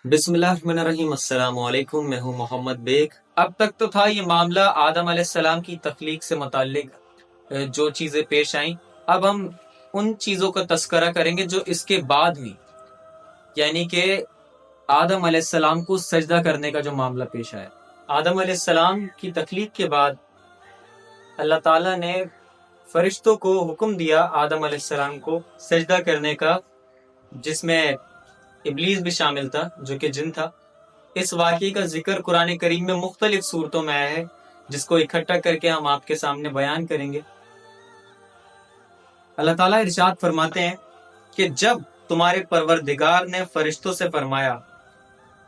بسم اللہ الرحمن الرحیم۔ السلام علیکم، میں ہوں محمد بیگ۔ اب تک تو تھا یہ معاملہ آدم علیہ السلام کی تخلیق سے متعلق جو چیزیں پیش آئیں۔ اب ہم ان چیزوں کا تذکرہ کریں گے جو اس کے بعد ہوئی، یعنی کہ آدم علیہ السلام کو سجدہ کرنے کا جو معاملہ پیش آیا۔ آدم علیہ السلام کی تخلیق کے بعد اللہ تعالیٰ نے فرشتوں کو حکم دیا آدم علیہ السلام کو سجدہ کرنے کا، جس میں ابلیس بھی شامل تھا جو کہ جن تھا۔ اس واقعے کا ذکر قرآن کریم میں مختلف صورتوں میں آیا ہے، جس کو اکٹھا کر کے ہم آپ کے سامنے بیان کریں گے۔ اللہ تعالیٰ ارشاد فرماتے ہیں کہ جب تمہارے پروردگار نے فرشتوں سے فرمایا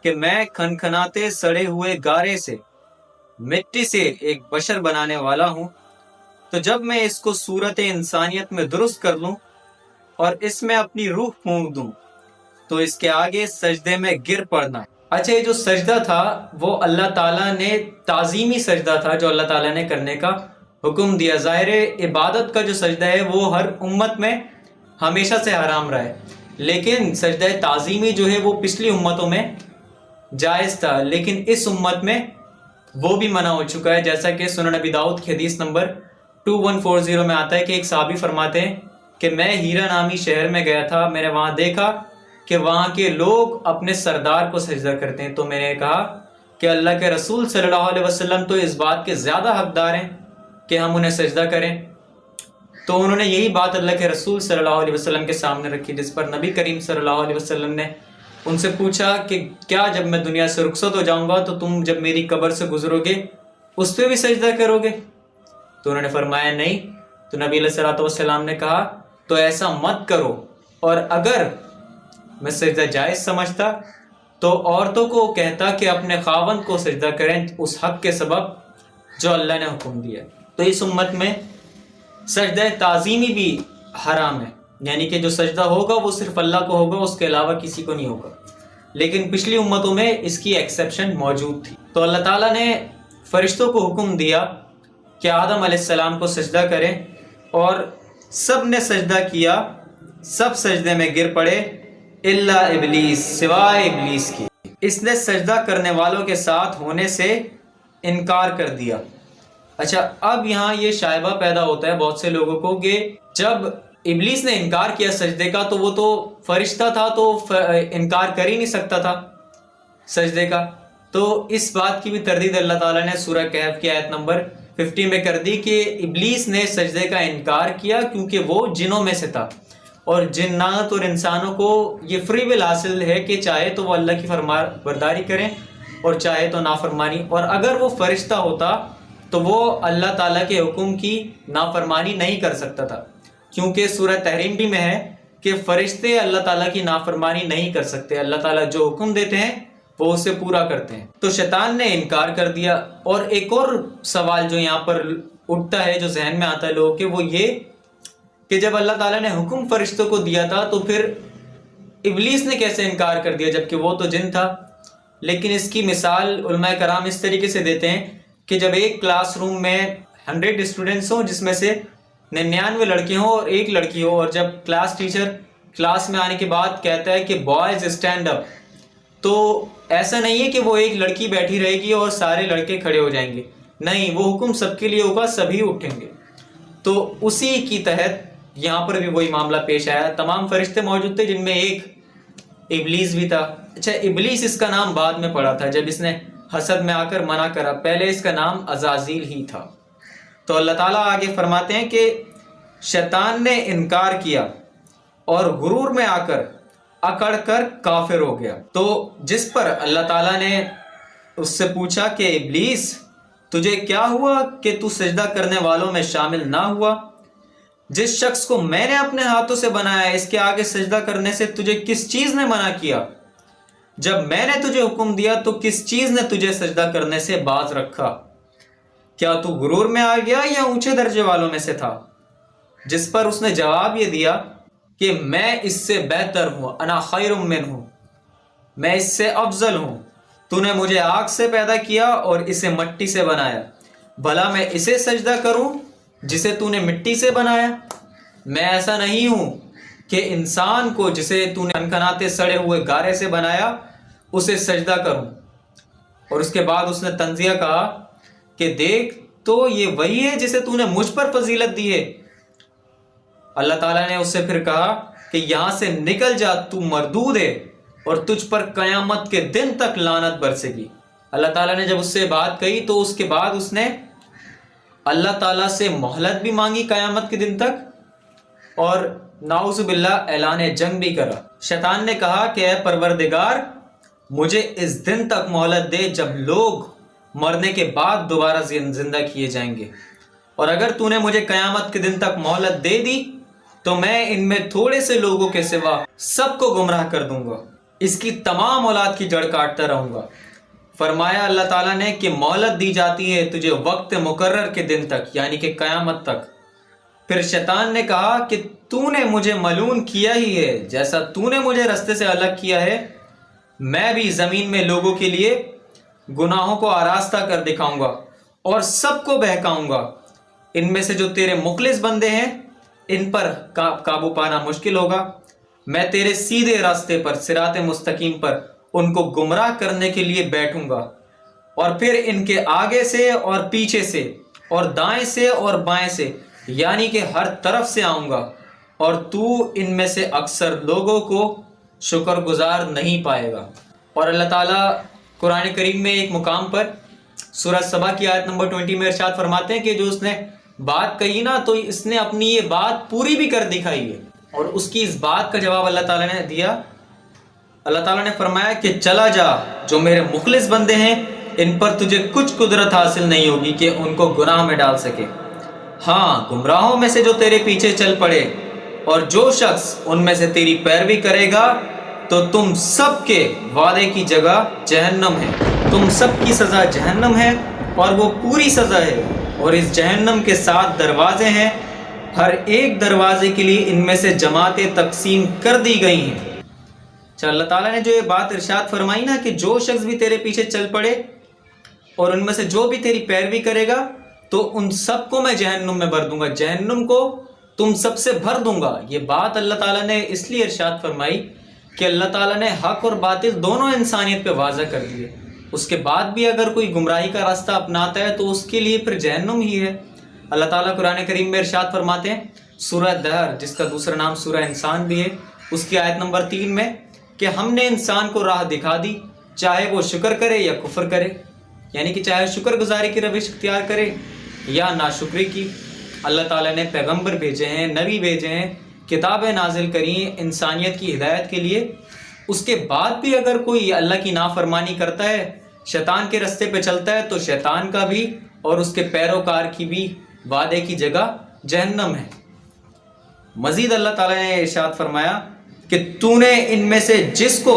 کہ میں کھنکھناتے سڑے ہوئے گارے سے مٹی سے ایک بشر بنانے والا ہوں، تو جب میں اس کو صورت انسانیت میں درست کر لوں اور اس میں اپنی روح پھونک دوں تو اس کے آگے سجدے میں گر پڑنا۔ اچھا، یہ جو سجدہ تھا وہ اللہ تعالیٰ نے تعظیمی سجدہ تھا جو اللہ تعالیٰ نے کرنے کا حکم دیا۔ ظاہر عبادت کا جو سجدہ ہے وہ ہر امت میں ہمیشہ سے حرام رہا ہے، لیکن سجدہ تعظیمی جو ہے وہ پچھلی امتوں میں جائز تھا، لیکن اس امت میں وہ بھی منع ہو چکا ہے، جیسا کہ سنن ابی داؤد کی حدیث نمبر 2140 میں آتا ہے کہ ایک صحابی فرماتے ہیں کہ میں ہیرا نامی شہر میں گیا تھا، میں نے وہاں دیکھا کہ وہاں کے لوگ اپنے سردار کو سجدہ کرتے ہیں، تو میں نے کہا کہ اللہ کے رسول صلی اللہ علیہ وسلم تو اس بات کے زیادہ حقدار ہیں کہ ہم انہیں سجدہ کریں۔ تو انہوں نے یہی بات اللہ کے رسول صلی اللہ علیہ وسلم کے سامنے رکھی، جس پر نبی کریم صلی اللہ علیہ وسلم نے ان سے پوچھا کہ کیا جب میں دنیا سے رخصت ہو جاؤں گا تو تم جب میری قبر سے گزرو گے اس پہ بھی سجدہ کرو گے؟ تو انہوں نے فرمایا نہیں۔ تو نبی علیہ الصلوۃ والسلام نے کہا تو ایسا مت کرو، اور اگر میں سجدہ جائز سمجھتا تو عورتوں کو کہتا کہ اپنے خاوند کو سجدہ کریں اس حق کے سبب جو اللہ نے حکم دیا۔ تو اس امت میں سجدہ تعظیمی بھی حرام ہے، یعنی کہ جو سجدہ ہوگا وہ صرف اللہ کو ہوگا، اس کے علاوہ کسی کو نہیں ہوگا، لیکن پچھلی امتوں میں اس کی ایکسیپشن موجود تھی۔ تو اللہ تعالیٰ نے فرشتوں کو حکم دیا کہ آدم علیہ السلام کو سجدہ کریں، اور سب نے سجدہ کیا، سب سجدے میں گر پڑے الا ابلیس، سوائے ابلیس کی۔ اس نے سجدہ کرنے والوں کے ساتھ ہونے سے انکار کر دیا۔ اچھا، اب یہاں یہ شائبہ پیدا ہوتا ہے بہت سے لوگوں کو کہ جب ابلیس نے انکار کیا سجدے کا تو وہ تو فرشتہ تھا، تو انکار کر ہی نہیں سکتا تھا سجدے کا۔ تو اس بات کی بھی تردید اللہ تعالیٰ نے سورہ کہف کی آیت نمبر 50 میں کر دی کہ ابلیس نے سجدے کا انکار کیا کیونکہ وہ جنوں میں سے تھا، اور جنات اور انسانوں کو یہ فری ول حاصل ہے کہ چاہے تو وہ اللہ کی فرما برداری کریں اور چاہے تو نافرمانی، اور اگر وہ فرشتہ ہوتا تو وہ اللہ تعالیٰ کے حکم کی نافرمانی نہیں کر سکتا تھا، کیونکہ سورہ تحریم بھی میں ہے کہ فرشتے اللہ تعالیٰ کی نافرمانی نہیں کر سکتے، اللہ تعالیٰ جو حکم دیتے ہیں وہ اسے پورا کرتے ہیں۔ تو شیطان نے انکار کر دیا۔ اور ایک اور سوال جو یہاں پر اٹھتا ہے، جو ذہن میں آتا ہے لوگوں کے، وہ یہ کہ جب اللہ تعالیٰ نے حکم فرشتوں کو دیا تھا تو پھر ابلیس نے کیسے انکار کر دیا جبکہ وہ تو جن تھا؟ لیکن اس کی مثال علماء کرام اس طریقے سے دیتے ہیں کہ جب ایک کلاس روم میں 100 اسٹوڈنٹس ہوں جس میں سے 99 لڑکے ہوں اور ایک لڑکی ہو، اور جب کلاس ٹیچر کلاس میں آنے کے بعد کہتا ہے کہ بوائز اسٹینڈ اپ، تو ایسا نہیں ہے کہ وہ ایک لڑکی بیٹھی رہے گی اور سارے لڑکے کھڑے ہو جائیں گے، نہیں، وہ حکم سب کے لیے ہوگا، سبھی اٹھیں گے۔ تو اسی کی تحت یہاں پر بھی وہی معاملہ پیش آیا، تمام فرشتے موجود تھے جن میں ایک ابلیس بھی تھا۔ اچھا، ابلیس اس کا نام بعد میں پڑا تھا جب اس نے حسد میں آ کر منع کرا، پہلے اس کا نام عزازیل ہی تھا۔ تو اللہ تعالیٰ آگے فرماتے ہیں کہ شیطان نے انکار کیا اور غرور میں آ کر اکڑ کر کافر ہو گیا۔ تو جس پر اللہ تعالیٰ نے اس سے پوچھا کہ ابلیس تجھے کیا ہوا کہ تو سجدہ کرنے والوں میں شامل نہ ہوا؟ جس شخص کو میں نے اپنے ہاتھوں سے بنایا اس کے آگے سجدہ کرنے سے تجھے کس چیز نے منع کیا؟ جب میں نے تجھے حکم دیا تو کس چیز نے تجھے سجدہ کرنے سے باز رکھا؟ کیا تو غرور میں آ گیا یا اونچے درجے والوں میں سے تھا؟ جس پر اس نے جواب یہ دیا کہ میں اس سے بہتر ہوں، انا خیر منہ، میں اس سے افضل ہوں، تو نے مجھے آگ سے پیدا کیا اور اسے مٹی سے بنایا، بھلا میں اسے سجدہ کروں جسے تو نے مٹی سے بنایا؟ میں ایسا نہیں ہوں کہ انسان کو جسے تو نے کھنکھناتے سڑے ہوئے گارے سے بنایا اسے سجدہ کروں. اور اس کے بعد اس نے تنزیہ کہا کہ دیکھ تو یہ وہی ہے جسے تو نے مجھ پر فضیلت دی ہے. اللہ تعالیٰ نے اس سے پھر کہا کہ یہاں سے نکل جا، تو مردود ہے اور تجھ پر قیامت کے دن تک لعنت برسے گی. اللہ تعالیٰ نے جب اس سے بات کہی تو اس کے بعد اس نے اللہ تعالیٰ سے مہلت بھی مانگی قیامت کے دن تک، اور نعوذ باللہ اعلان جنگ بھی کرا. شیطان نے کہا کہ اے پروردگار مجھے اس دن تک مہلت دے جب لوگ مرنے کے بعد دوبارہ زندہ کیے جائیں گے، اور اگر تو نے مجھے قیامت کے دن تک مہلت دے دی تو میں ان میں تھوڑے سے لوگوں کے سوا سب کو گمراہ کر دوں گا، اس کی تمام اولاد کی جڑ کاٹتا رہوں گا. فرمایا اللہ تعالیٰ نے کہ مہلت دی جاتی ہے تجھے وقت مقرر کے دن تک، یعنی کہ قیامت تک. پھر شیطان نے کہا کہ تو نے مجھے ملعون کیا ہی ہے، جیسا تو نے مجھے رستے سے الگ کیا ہے میں بھی زمین میں لوگوں کے لیے گناہوں کو آراستہ کر دکھاؤں گا اور سب کو بہکاؤں گا. ان میں سے جو تیرے مخلص بندے ہیں ان پر قابو پانا مشکل ہوگا. میں تیرے سیدھے راستے پر صراط مستقیم پر ان کو گمراہ کرنے کے لیے بیٹھوں گا، اور پھر ان کے آگے سے اور پیچھے سے اور دائیں سے اور بائیں سے، یعنی کہ ہر طرف سے آؤں گا، اور تو ان میں سے اکثر لوگوں کو شکر گزار نہیں پائے گا. اور اللہ تعالیٰ قرآن کریم میں ایک مقام پر سورہ سبا کی آیت نمبر 20 میں ارشاد فرماتے ہیں کہ جو اس نے بات کہی نا تو اس نے اپنی یہ بات پوری بھی کر دکھائی ہے. اور اس کی اس بات کا جواب اللہ تعالیٰ نے دیا. اللہ تعالیٰ نے فرمایا کہ چلا جا، جو میرے مخلص بندے ہیں ان پر تجھے کچھ قدرت حاصل نہیں ہوگی کہ ان کو گناہ میں ڈال سکے. ہاں گمراہوں میں سے جو تیرے پیچھے چل پڑے اور جو شخص ان میں سے تیری پیروی کرے گا تو تم سب کے وعدے کی جگہ جہنم ہے، تم سب کی سزا جہنم ہے اور وہ پوری سزا ہے. اور اس جہنم کے 7 دروازے ہیں، ہر ایک دروازے کے لیے ان میں سے جماعتیں تقسیم کر دی گئی ہیں. اللہ تعالیٰ نے جو یہ بات ارشاد فرمائی نا کہ جو شخص بھی تیرے پیچھے چل پڑے اور ان میں سے جو بھی تیری پیروی کرے گا تو ان سب کو میں جہنم میں بھر دوں گا، جہنم کو تم سب سے بھر دوں گا. یہ بات اللہ تعالیٰ نے اس لیے ارشاد فرمائی کہ اللہ تعالیٰ نے حق اور باطل دونوں انسانیت پہ واضح کر دیے. اس کے بعد بھی اگر کوئی گمراہی کا راستہ اپناتا ہے تو اس کے لیے پھر جہنم ہی ہے. اللہ تعالیٰ قرآن کریم میں ارشاد فرماتے ہیں سورہ دہر، جس کا دوسرا نام سورہ انسان بھی ہے، اس کی آیت نمبر 3 میں کہ ہم نے انسان کو راہ دکھا دی، چاہے وہ شکر کرے یا کفر کرے، یعنی کہ چاہے شکر گزاری کی روش اختیار کرے یا ناشکری کی. اللہ تعالیٰ نے پیغمبر بھیجے ہیں، نبی بھیجے ہیں، کتابیں نازل کری ہیں انسانیت کی ہدایت کے لیے. اس کے بعد بھی اگر کوئی اللہ کی نافرمانی کرتا ہے، شیطان کے رستے پہ چلتا ہے، تو شیطان کا بھی اور اس کے پیروکار کی بھی وعدے کی جگہ جہنم ہے. مزید اللہ تعالیٰ نے ارشاد فرمایا کہ تو نے ان میں سے جس کو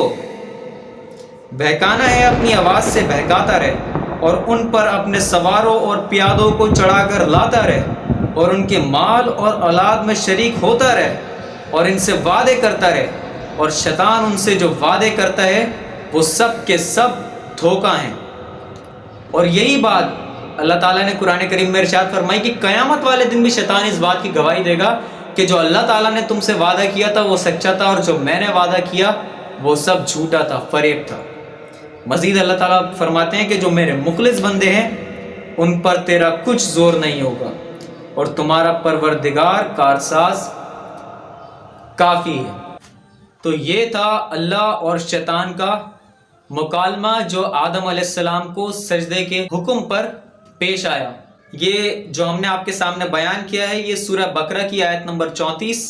بہکانا ہے اپنی آواز سے بہکاتا رہے، اور ان پر اپنے سواروں اور پیادوں کو چڑھا کر لاتا رہے، اور ان کے مال اور اولاد میں شریک ہوتا رہے، اور ان سے وعدے کرتا رہے. اور شیطان ان سے جو وعدے کرتا ہے وہ سب کے سب دھوکہ ہیں. اور یہی بات اللہ تعالیٰ نے قرآن کریم میں ارشاد فرمائی کہ قیامت والے دن بھی شیطان اس بات کی گواہی دے گا کہ جو اللہ تعالیٰ نے تم سے وعدہ کیا تھا وہ سچا تھا، اور جو میں نے وعدہ کیا وہ سب جھوٹا تھا، فریب تھا. مزید اللہ تعالیٰ فرماتے ہیں کہ جو میرے مخلص بندے ہیں ان پر تیرا کچھ زور نہیں ہوگا، اور تمہارا پروردگار کارساز کافی ہے. تو یہ تھا اللہ اور شیطان کا مکالمہ جو آدم علیہ السلام کو سجدے کے حکم پر پیش آیا. یہ جو ہم نے آپ کے سامنے بیان کیا ہے یہ سورہ بقرہ کی آیت نمبر 34،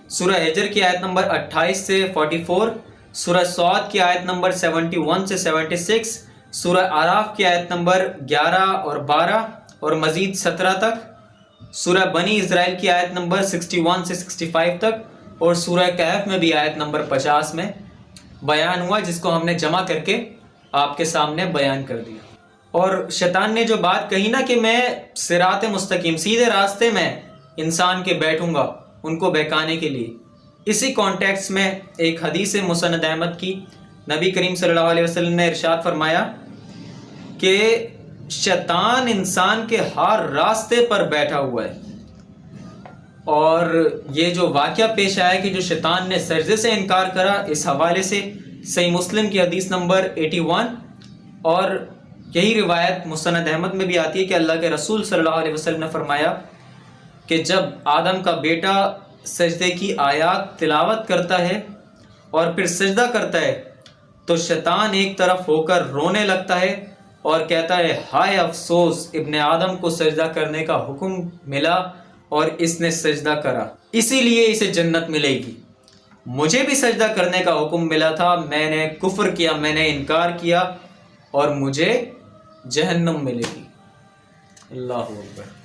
سورہ حجر کی آیت نمبر 28 سے 44، سورہ صاد کی آیت نمبر 71 سے 76، سورہ اعراف کی آیت نمبر 11 اور 12 اور مزید 17 تک، سورہ بنی اسرائیل کی آیت نمبر 61 سے 65 تک، اور سورہ کہف میں بھی آیت نمبر 50 میں بیان ہوا، جس کو ہم نے جمع کر کے آپ کے سامنے بیان کر دیا. اور شیطان نے جو بات کہی نا کہ میں صراط مستقیم سیدھے راستے میں انسان کے بیٹھوں گا ان کو بہکانے کے لیے، اسی کانٹیکس میں ایک حدیث مسند احمد کی نبی کریم صلی اللہ علیہ وسلم نے ارشاد فرمایا کہ شیطان انسان کے ہر راستے پر بیٹھا ہوا ہے. اور یہ جو واقعہ پیش آیا کہ جو شیطان نے سجدے سے انکار کرا، اس حوالے سے صحیح مسلم کی حدیث نمبر 81، اور یہی روایت مسند احمد میں بھی آتی ہے کہ اللہ کے رسول صلی اللہ علیہ وسلم نے فرمایا کہ جب آدم کا بیٹا سجدے کی آیات تلاوت کرتا ہے اور پھر سجدہ کرتا ہے تو شیطان ایک طرف ہو کر رونے لگتا ہے اور کہتا ہے ہائے افسوس، ابن آدم کو سجدہ کرنے کا حکم ملا اور اس نے سجدہ کرا، اسی لیے اسے جنت ملے گی۔ مجھے بھی سجدہ کرنے کا حکم ملا تھا، میں نے کفر کیا، میں نے انکار کیا اور مجھے جہنم ملے گی۔ اللہ اکبر۔